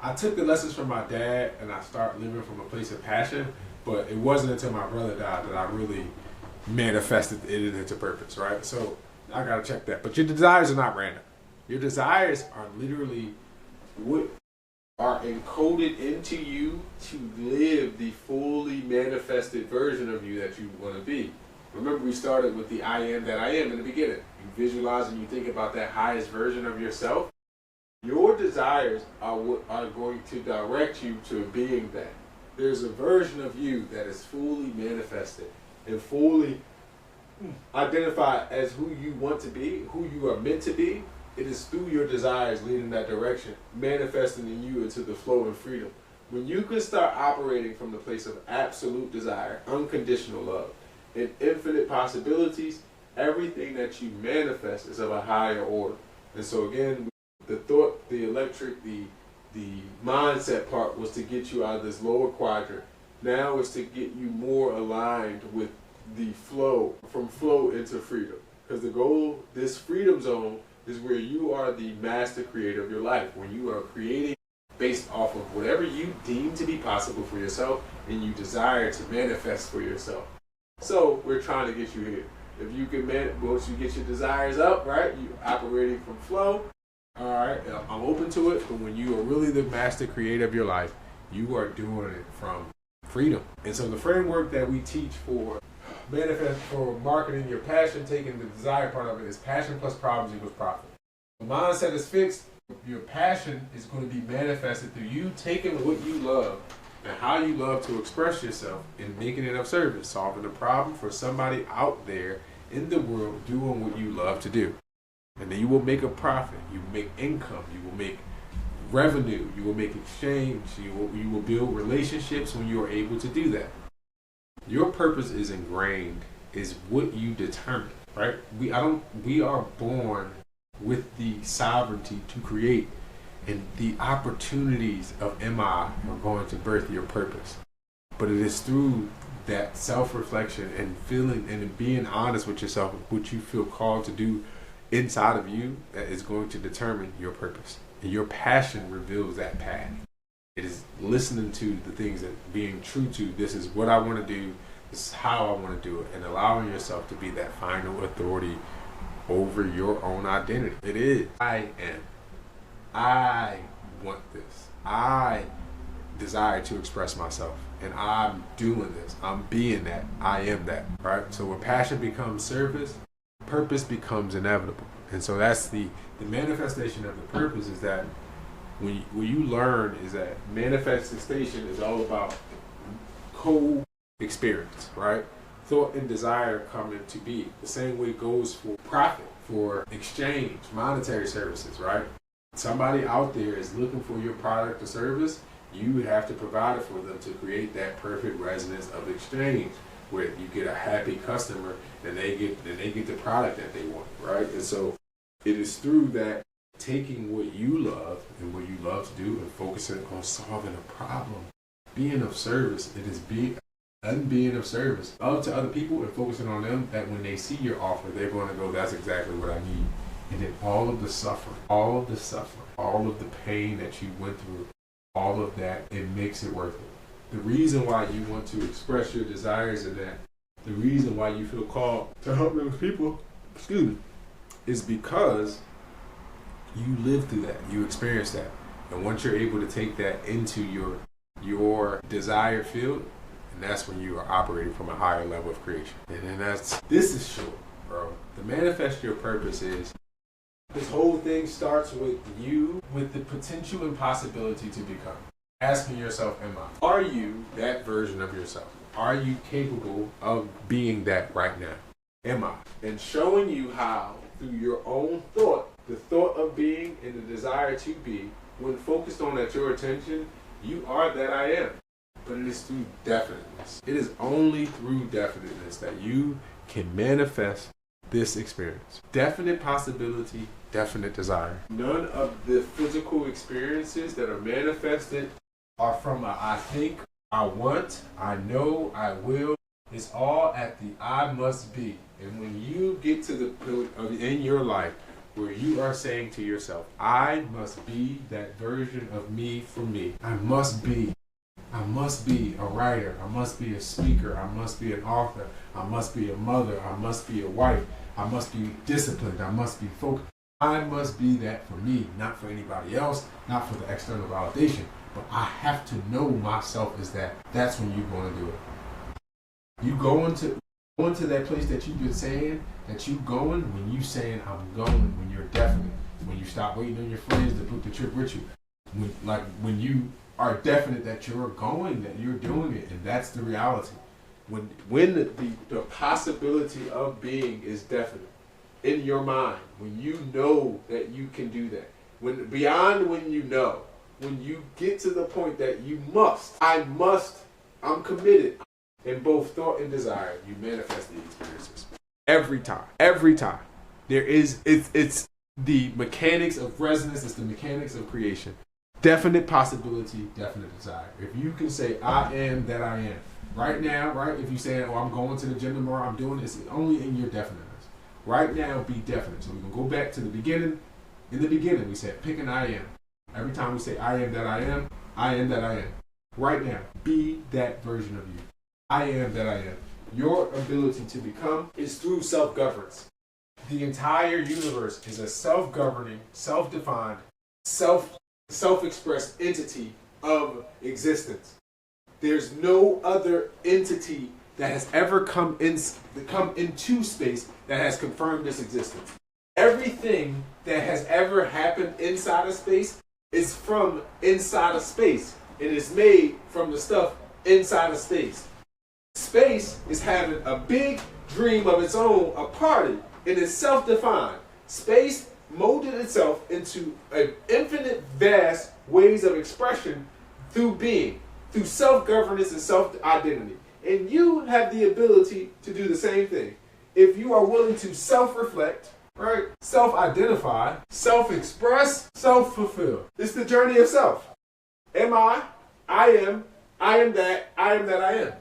I took the lessons from my dad and I started living from a place of passion. But it wasn't until my brother died that I really manifested it into purpose, right? So I gotta check that. But your desires are not random. Your desires are literally what are encoded into you to live the fully manifested version of you that you want to be. Remember, we started with the I am that I am in the beginning. You visualize and you think about that highest version of yourself. Your desires are what are going to direct you to being that. There's a version of you that is fully manifested and fully identified as who you want to be, who you are meant to be. It is through your desires leading that direction, manifesting in you into the flow and freedom. When you can start operating from the place of absolute desire, unconditional love, and infinite possibilities, everything that you manifest is of a higher order. And so again, the thought, the electric, the mindset part was to get you out of this lower quadrant. Now it's to get you more aligned with the flow, from flow into freedom. Because the goal, this freedom zone, is where you are the master creator of your life. When you are creating based off of whatever you deem to be possible for yourself and you desire to manifest for yourself. So we're trying to get you here. If you can, once you get your desires up, right, you operating from flow, all right, I'm open to it. But when you are really the master creator of your life, you are doing it from freedom. And so the framework that we teach for manifest, for marketing your passion, taking the desire part of it, is passion plus problems equals profit. The mindset is fixed. Your passion is going to be manifested through you taking what you love and how you love to express yourself and making it of service, solving a problem for somebody out there in the world doing what you love to do. And then you will make a profit, you will make income, you will make revenue, you will make exchange, you will build relationships when you are able to do that. Your purpose is ingrained, is what you determine, right? We are born with the sovereignty to create, and the opportunities of MI are going to birth your purpose. But it is through that self-reflection and feeling and being honest with yourself, what you feel called to do inside of you, that is going to determine your purpose. And your passion reveals that path. It is listening to the things that being true to, this is what I want to do, this is how I want to do it, and allowing yourself to be that final authority over your own identity. It is, I am. I want this. I desire to express myself. And I'm doing this. I'm being that. I am that. Right? So when passion becomes service, purpose becomes inevitable. And so that's the manifestation of the purpose, is that when you learn is that manifestation is all about co-experience, right? Thought and desire come into being. The same way goes for profit, for exchange, monetary services, right? Somebody out there is looking for your product or service. You have to provide it for them to create that perfect resonance of exchange. with. You get a happy customer, and they get the product that they want, right? And so it is through that, taking what you love and what you love to do and focusing on solving a problem, being of service. It is being of service to other people and focusing on them, that when they see your offer, they're going to go, that's exactly what I need. And then all of the suffering, all of the pain that you went through, all of that, it makes it worth it. The reason why you want to express your desires in that, the reason why you feel called to help those people, is because you lived through that, you experienced that. And once you're able to take that into your desired field, and that's when you are operating from a higher level of creation. And then this is short, bro. The manifest your purpose is, this whole thing starts with you, with the potential and possibility to become. Asking yourself, are you that version of yourself? Are you capable of being that right now? Am I? And showing you how, through your own thought, the thought of being and the desire to be, when focused on at your attention, you are that I am. But it is through definiteness. It is only through definiteness that you can manifest this experience. Definite possibility, definite desire. None of the physical experiences that are manifested are from a I think, I want, I know, I will. It's all at the I must be. And when you get to the point in your life where you are saying to yourself, I must be that version of me for me. I must be a writer. I must be a speaker. I must be an author. I must be a mother. I must be a wife. I must be disciplined. I must be focused. I must be that for me, not for anybody else, not for the external validation. But I have to know myself as that. That's when you're going to do it. You go into that place that you've been saying that you going, when you saying I'm going, when you're definite, when you stop waiting on your friends to book the trip with you, when you are definite that you're going, that you're doing it, and that's the reality. When the possibility of being is definite in your mind, when you know that you can do that, when you get to the point that I'm committed, in both thought and desire, you manifest the experiences. Every time. It's the mechanics of resonance, it's the mechanics of creation. Definite possibility, definite desire. If you can say, I am that I am. Right now, right? If you say, I'm going to the gym tomorrow, I'm doing this, only in your definiteness. Right now, be definite. So we can go back to the beginning. In the beginning, we said, pick an I am. Every time we say, I am that I am, I am that I am. Right now, be that version of you. I am that I am. Your ability to become is through self-governance. The entire universe is a self-governing, self-defined, self-expressed entity of existence. There's no other entity that has ever come into space that has confirmed this existence. Everything that has ever happened inside of space is from inside of space. It is made from the stuff inside of space. Space is having a big dream of its own, a party, and it's self-defined. Space molded itself into an infinite vast ways of expression through being, through self-governance and self-identity. And you have the ability to do the same thing. If you are willing to self-reflect, right, self-identify, self-express, self-fulfill. It's the journey of self. Am I am that I am.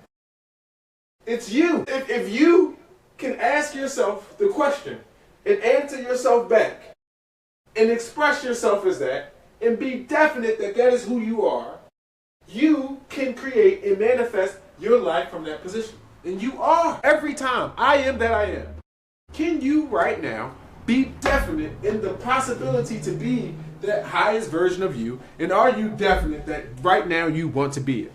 It's you. If you can ask yourself the question and answer yourself back and express yourself as that and be definite that that is who you are, you can create and manifest your life from that position. And you are. Every time. I am that I am. Can you right now be definite in the possibility to be that highest version of you? And are you definite that right now you want to be it?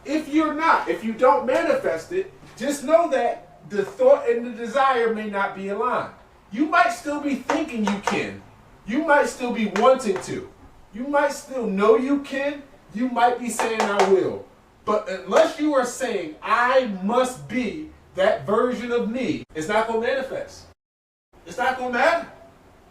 If you're not, if you don't manifest it, just know that the thought and the desire may not be aligned. You might still be thinking you can. You might still be wanting to. You might still know you can. You might be saying I will. But unless you are saying I must be that version of me, it's not going to manifest. It's not going to matter.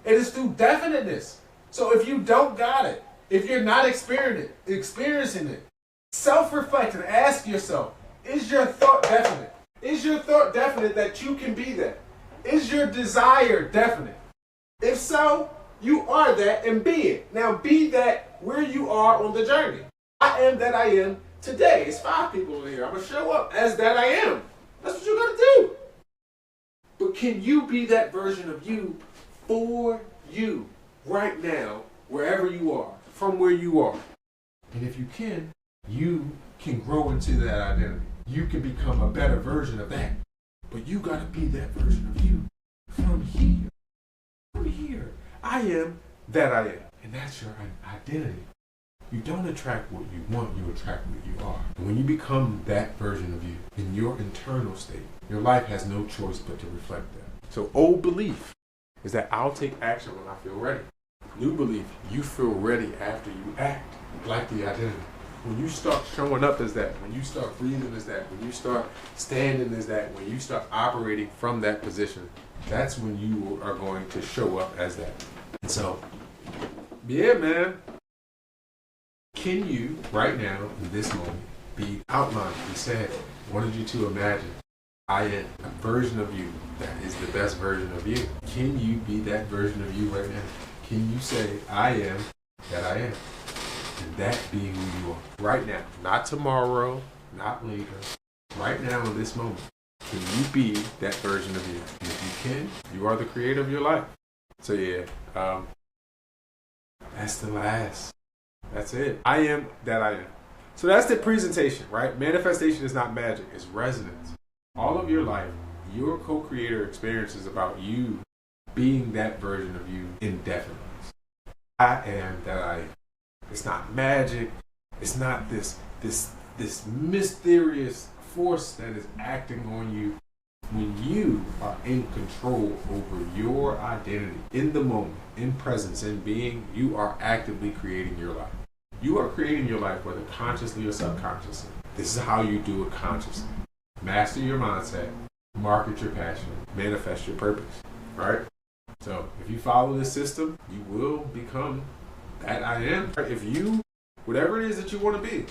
It is through definiteness. So if you don't got it, if you're not experiencing it, self-reflect and ask yourself, is your thought definite? Is your thought definite that you can be that? Is your desire definite? If so, you are that and be it. Now be that where you are on the journey. I am that I am today. It's 5 people in here. I'm going to show up as that I am. That's what you're going to do. But can you be that version of you for you right now, wherever you are, from where you are? And if you can grow into that identity. You can become a better version of that. But you got to be that version of you from here. From here. I am that I am. And that's your identity. You don't attract what you want, you attract what you are. And when you become that version of you in your internal state, your life has no choice but to reflect that. So old belief is that I'll take action when I feel ready. New belief, you feel ready after you act like the identity. When you start showing up as that, when you start breathing as that, when you start standing as that, when you start operating from that position, that's when you are going to show up as that. And so, yeah, man. Can you, right now, in this moment, be outlined, be said, I wanted you to imagine, I am a version of you that is the best version of you. Can you be that version of you right now? Can you say, I am that I am? And that being who you are. Right now. Not tomorrow, not later. Right now in this moment. Can you be that version of you? And if you can, you are the creator of your life. So yeah, that's the last. That's it. I am that I am. So that's the presentation, right? Manifestation is not magic, it's resonance. All of your life, your co-creator experience is about you being that version of you indefinitely. I am that I am. It's not magic. It's not this mysterious force that is acting on you. When you are in control over your identity, in the moment, in presence, in being, you are actively creating your life. You are creating your life whether consciously or subconsciously. This is how you do it consciously. Master your mindset, market your passion, manifest your purpose, right? So if you follow this system, you will become that I am. If you, whatever it is that you want to be,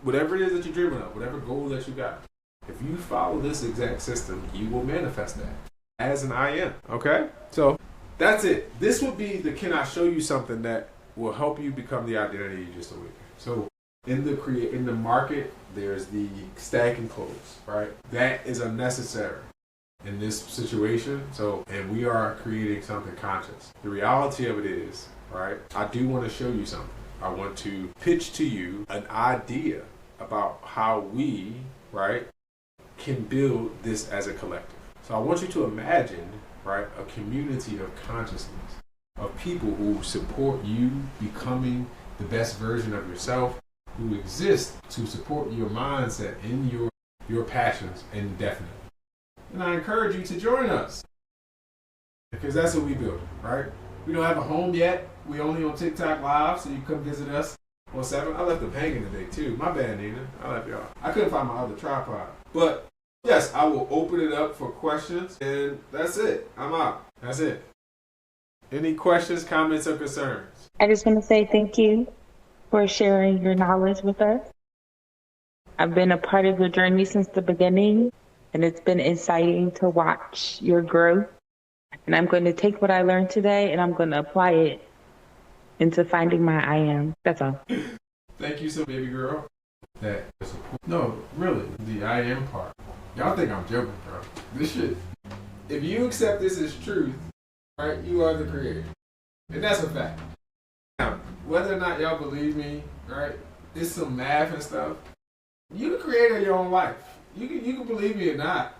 whatever it is that you're dreaming of, whatever goal that you got, if you follow this exact system, you will manifest that as an I am, okay? So that's it. This would be the can I show you something that will help you become the identity you just awakened. So in the market, there's the stack and close, right? That is unnecessary in this situation. So, and we are creating something conscious. The reality of it is, right? I do want to show you something. I want to pitch to you an idea about how we, right, can build this as a collective. So I want you to imagine, right, a community of consciousness, of people who support you becoming the best version of yourself, who exist to support your mindset and your passions indefinitely. And I encourage you to join us, because that's what we build, right? We don't have a home yet. We only on TikTok Live, so you can come visit us on 7. I left them hanging today too. My bad, Nina. I left y'all. I couldn't find my other tripod. But yes, I will open it up for questions, and that's it. I'm out. That's it. Any questions, comments, or concerns? I just want to say thank you for sharing your knowledge with us. I've been a part of your journey since the beginning, and it's been exciting to watch your growth. And I'm going to take what I learned today and I'm going to apply it into finding my I am. That's all. Thank you so, baby girl. No, really, the I am part. Y'all think I'm joking, bro. This shit, if you accept this as truth, right, you are the creator. And that's a fact. Now, whether or not y'all believe me, right, it's some math and stuff. You the creator of your own life. You can believe me or not.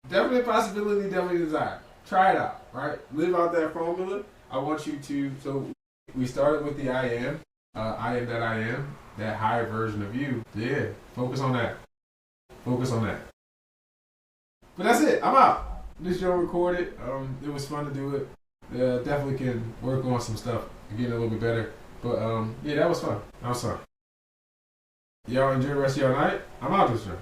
Definitely a possibility, definitely a desire. Try it out, right? Live out that formula. I want you to, so we started with the I am that I am, that higher version of you. Yeah, focus on that. Focus on that. But that's it, I'm out. This show recorded, it was fun to do it. Definitely can work on some stuff, getting a little bit better. But yeah, that was fun. Y'all enjoy the rest of your night. I'm out this show.